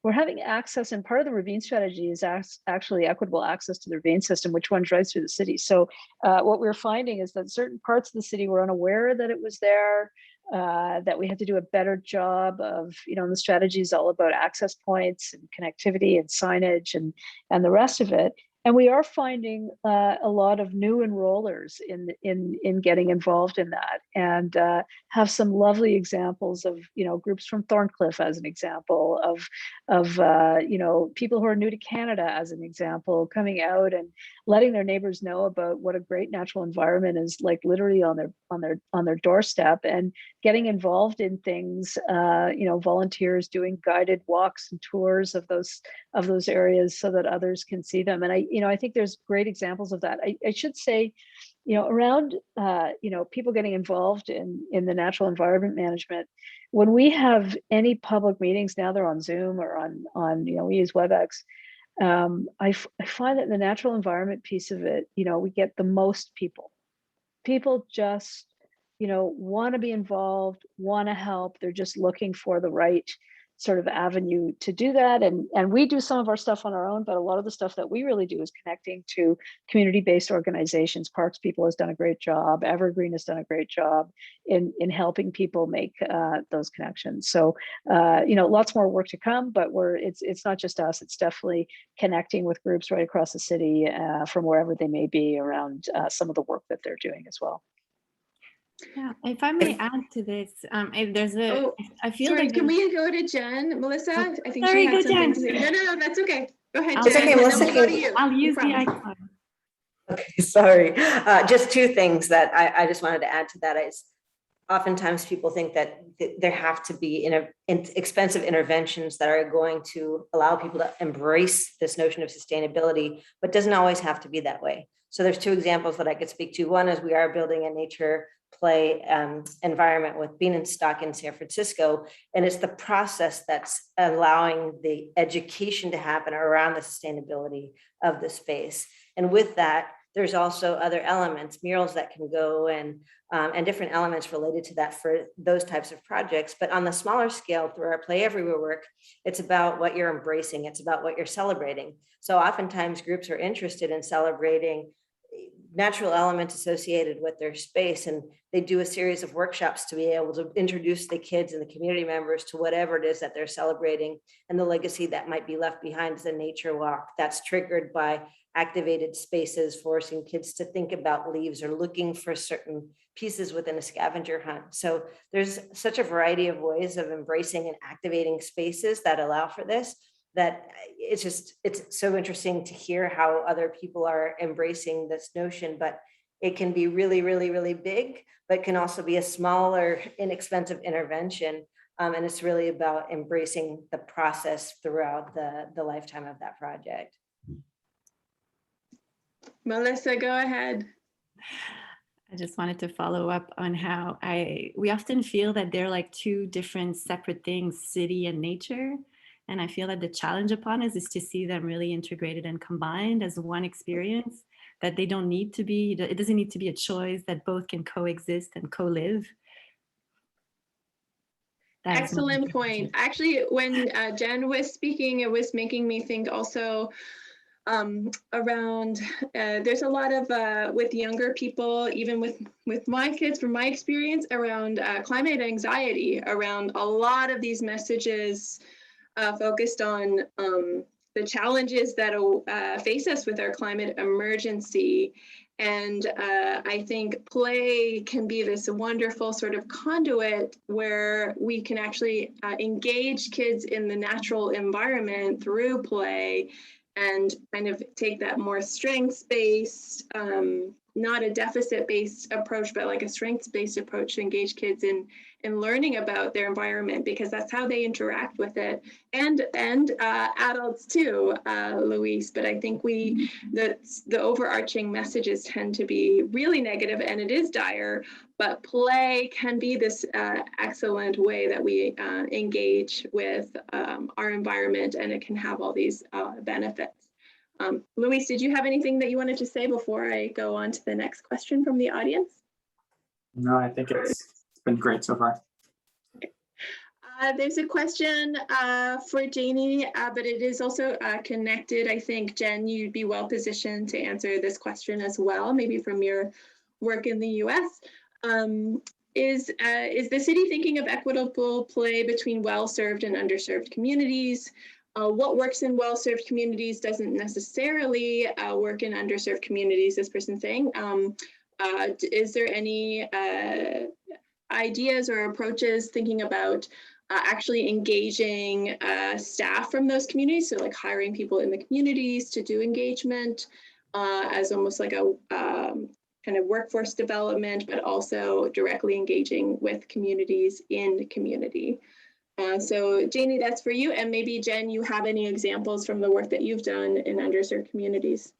we're having access, and part of the ravine strategy is actually equitable access to the ravine system, which runs right through the city. So what we're finding is that certain parts of the city were unaware that it was there, that we had to do a better job of, the strategy is all about access points and connectivity and signage and the rest of it. And we are finding a lot of new enrollers in getting involved in that, and have some lovely examples of, you know, groups from Thorncliffe as an example, of you know, people who are new to Canada as an example, coming out and letting their neighbors know about what a great natural environment is, like literally on their doorstep, and getting involved in things, you know, volunteers doing guided walks and tours of those areas so that others can see them. And I think there's great examples of that. I should say, you know, around, you know, people getting involved in the natural environment management, when we have any public meetings, now they're on Zoom or on you know, we use WebEx. I find that the natural environment piece of it, you know, we get the most people. People just, you know, want to be involved, want to help. They're just looking for the right sort of avenue to do that. And we do some of our stuff on our own, but a lot of the stuff that we really do is connecting to community-based organizations. Parks People has done a great job. Evergreen has done a great job in helping people make those connections. So, you know, lots more work to come, but it's not just us. It's definitely connecting with groups right across the city from wherever they may be around some of the work that they're doing as well. Yeah, if I may add to this, if there's a, I feel sorry, that can we go to Jen, Melissa? Oh, I think sorry, she had go something Jen. to say. No, that's okay. Go ahead, I'll- Jen. It's okay, and then Melissa we'll go to can- you. I'll use the Promise. icon. Okay, sorry. Just two things that I just wanted to add to that is oftentimes people think that there have to be expensive interventions that are going to allow people to embrace this notion of sustainability, but doesn't always have to be that way. So there's two examples that I could speak to. One is we are building a nature play environment with Bean and Stock in San Francisco, and it's the process that's allowing the education to happen around the sustainability of the space. And with that, there's also other elements, murals that can go, and different elements related to that for those types of projects. But on the smaller scale, through our Play Everywhere work, it's about what you're embracing. It's about what you're celebrating. So oftentimes groups are interested in celebrating natural elements associated with their space, and they do a series of workshops to be able to introduce the kids and the community members to whatever it is that they're celebrating, and the legacy that might be left behind as a nature walk that's triggered by activated spaces, forcing kids to think about leaves or looking for certain pieces within a scavenger hunt. So there's such a variety of ways of embracing and activating spaces that allow for this, that it's so interesting to hear how other people are embracing this notion. But it can be really, really, really big, but can also be a smaller, inexpensive intervention. And it's really about embracing the process throughout the lifetime of that project. Melissa, go ahead. I just wanted to follow up on how we often feel that they're like two different separate things, city and nature. And I feel that the challenge upon us is to see them really integrated and combined as one experience, that they don't need to be, it doesn't need to be a choice, that both can coexist and co-live. Excellent point. Actually, when Jen was speaking, it was making me think also around, there's a lot of, with younger people, even with my kids, from my experience, around climate anxiety, around a lot of these messages focused on the challenges that face us with our climate emergency. And I think play can be this wonderful sort of conduit where we can actually engage kids in the natural environment through play, and kind of take that more strengths-based, not a deficit-based approach, but like a strengths-based approach to engage kids in learning about their environment, because that's how they interact with it, and adults too, Louise. But I think the overarching messages tend to be really negative, and it is dire. But play can be this excellent way that we engage with our environment, and it can have all these benefits. Louise, did you have anything that you wanted to say before I go on to the next question from the audience? No, I think it's been great so far. There's a question for Janie, but it is also connected. I think, Jen, you'd be well positioned to answer this question as well, maybe from your work in the US. Is the city thinking of equitable play between well-served and underserved communities? what works in well-served communities doesn't necessarily work in underserved communities, this person's saying. Is there any ideas or approaches thinking about actually engaging staff from those communities? So like hiring people in the communities to do engagement as almost like a kind of workforce development, but also directly engaging with communities in the community. So Janie, that's for you. And maybe Jen, you have any examples from the work that you've done in underserved communities?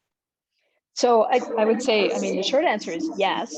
So I would say, I mean, the short answer is yes.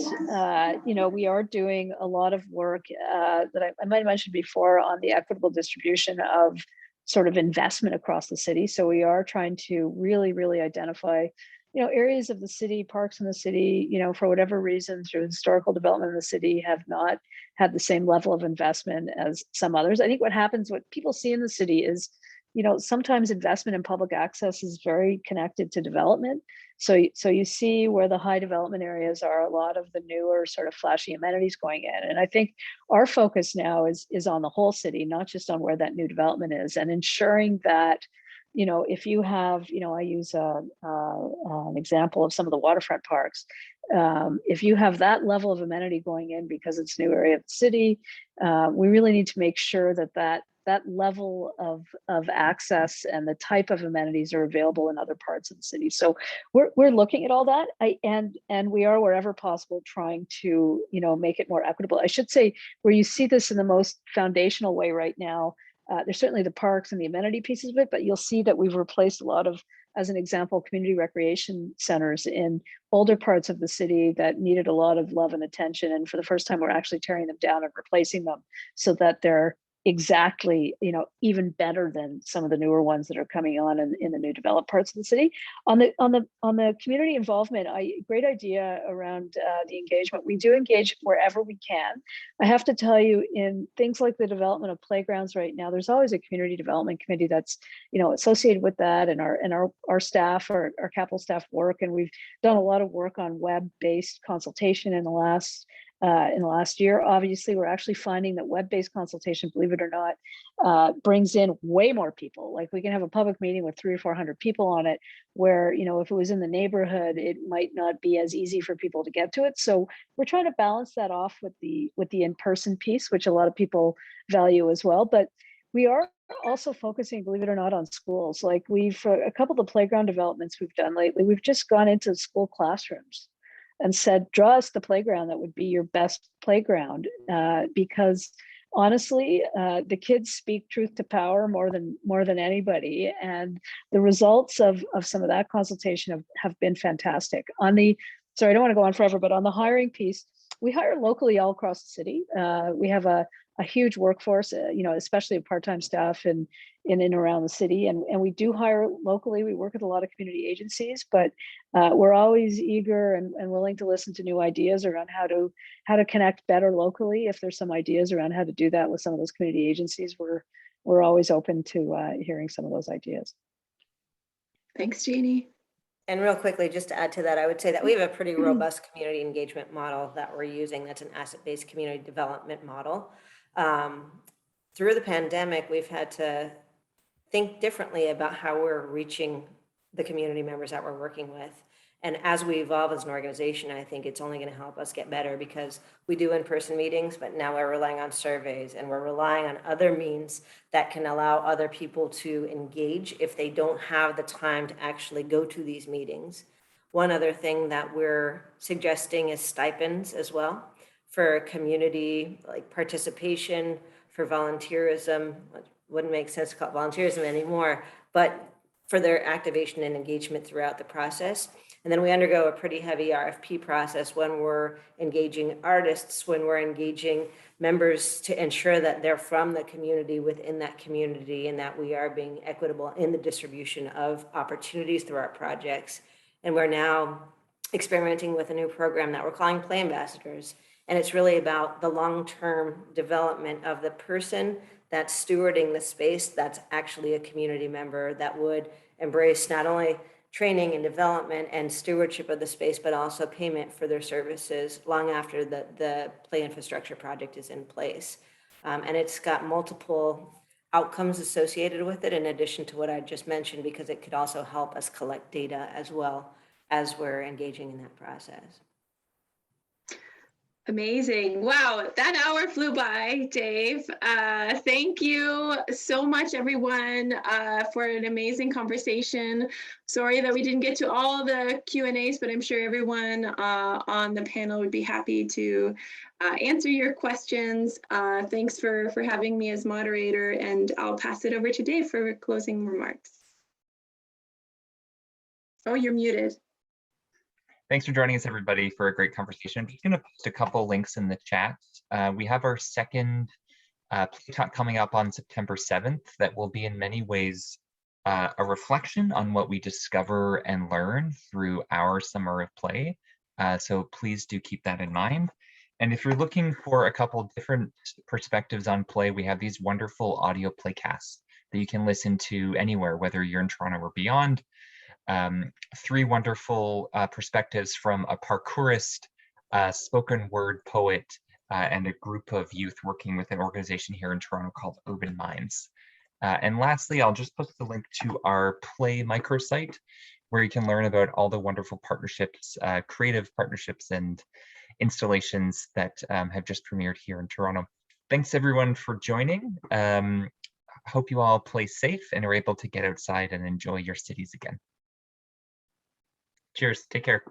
You know, we are doing a lot of work that I might have mentioned before on the equitable distribution of sort of investment across the city. So we are trying to really identify, you know, areas of the city, parks in the city, you know, for whatever reason, through historical development in the city, have not had the same level of investment as some others. I think what happens, what people see in the city is, you know, sometimes investment in public access is very connected to development. So you see where the high development areas are, a lot of the newer sort of flashy amenities going in. And I think our focus now is on the whole city, not just on where that new development is, and ensuring that, you know, if you have, you know, I use an example of some of the waterfront parks. If you have that level of amenity going in because it's a new area of the city, we really need to make sure that level of access and the type of amenities are available in other parts of the city. So we're looking at all that, and we are, wherever possible, trying to, you know, make it more equitable. I should say, where you see this in the most foundational way right now, there's certainly the parks and the amenity pieces of it, but you'll see that we've replaced a lot of, as an example, community recreation centers in older parts of the city that needed a lot of love and attention. And for the first time, we're actually tearing them down and replacing them so that they're exactly, you know, even better than some of the newer ones that are coming on in the new developed parts of the city. On the community involvement, great idea around the engagement. We do engage wherever we can. I have to tell you, in things like the development of playgrounds right now, there's always a community development committee that's, you know, associated with that, and our staff, our capital staff work, and we've done a lot of work on web-based consultation in the last year. Obviously, we're actually finding that web-based consultation, believe it or not, brings in way more people. Like, we can have a public meeting with 300 or 400 people on it, where, you know, if it was in the neighborhood, it might not be as easy for people to get to it. So we're trying to balance that off with the in-person piece, which a lot of people value as well. But we are also focusing, believe it or not, on schools. Like, a couple of the playground developments we've done lately, we've just gone into school classrooms and said, draw us the playground that would be your best playground, because honestly, the kids speak truth to power more than anybody, and the results of some of that consultation have been fantastic. Sorry, I don't want to go on forever, but on the hiring piece, we hire locally all across the city. We have a huge workforce, you know, especially of part-time staff in and around the city, and we do hire locally. We work with a lot of community agencies, but we're always eager and willing to listen to new ideas around how to connect better locally. If there's some ideas around how to do that with some of those community agencies, we're always open to hearing some of those ideas. Thanks, Janie. And real quickly, just to add to that, I would say that we have a pretty robust community engagement model that we're using. That's an asset-based community development model. Through the pandemic, we've had to think differently about how we're reaching the community members that we're working with. And as we evolve as an organization, I think it's only going to help us get better, because we do in-person meetings, but now we're relying on surveys, and we're relying on other means that can allow other people to engage if they don't have the time to actually go to these meetings. One other thing that we're suggesting is stipends as well, for community like participation, for volunteerism. It wouldn't make sense to call it volunteerism anymore, but for their activation and engagement throughout the process. And then we undergo a pretty heavy RFP process when we're engaging artists, when we're engaging members, to ensure that they're from the community within that community, and that we are being equitable in the distribution of opportunities through our projects. And we're now experimenting with a new program that we're calling Play Ambassadors. And it's really about the long-term development of the person that's stewarding the space, that's actually a community member, that would embrace not only training and development and stewardship of the space, but also payment for their services long after the play infrastructure project is in place. And it's got multiple outcomes associated with it, in addition to what I just mentioned, because it could also help us collect data as well as we're engaging in that process. Amazing. Wow, that hour flew by, Dave. Thank you so much, everyone, for an amazing conversation. Sorry that we didn't get to all the Q&As, but I'm sure everyone on the panel would be happy to answer your questions. Thanks for having me as moderator, and I'll pass it over to Dave for closing remarks. Oh, you're muted. Thanks for joining us, everybody, for a great conversation. I'm just going to post a couple links in the chat. We have our second Play Talk coming up on September 7th that will be in many ways a reflection on what we discover and learn through our summer of play. So please do keep that in mind. And if you're looking for a couple different perspectives on play, we have these wonderful audio playcasts that you can listen to anywhere, whether you're in Toronto or beyond. 3 wonderful perspectives from a parkourist, spoken word poet, and a group of youth working with an organization here in Toronto called Urban Minds. And lastly, I'll just post the link to our Play microsite, where you can learn about all the wonderful partnerships, creative partnerships and installations that have just premiered here in Toronto. Thanks everyone for joining. Hope you all play safe and are able to get outside and enjoy your cities again. Cheers. Take care.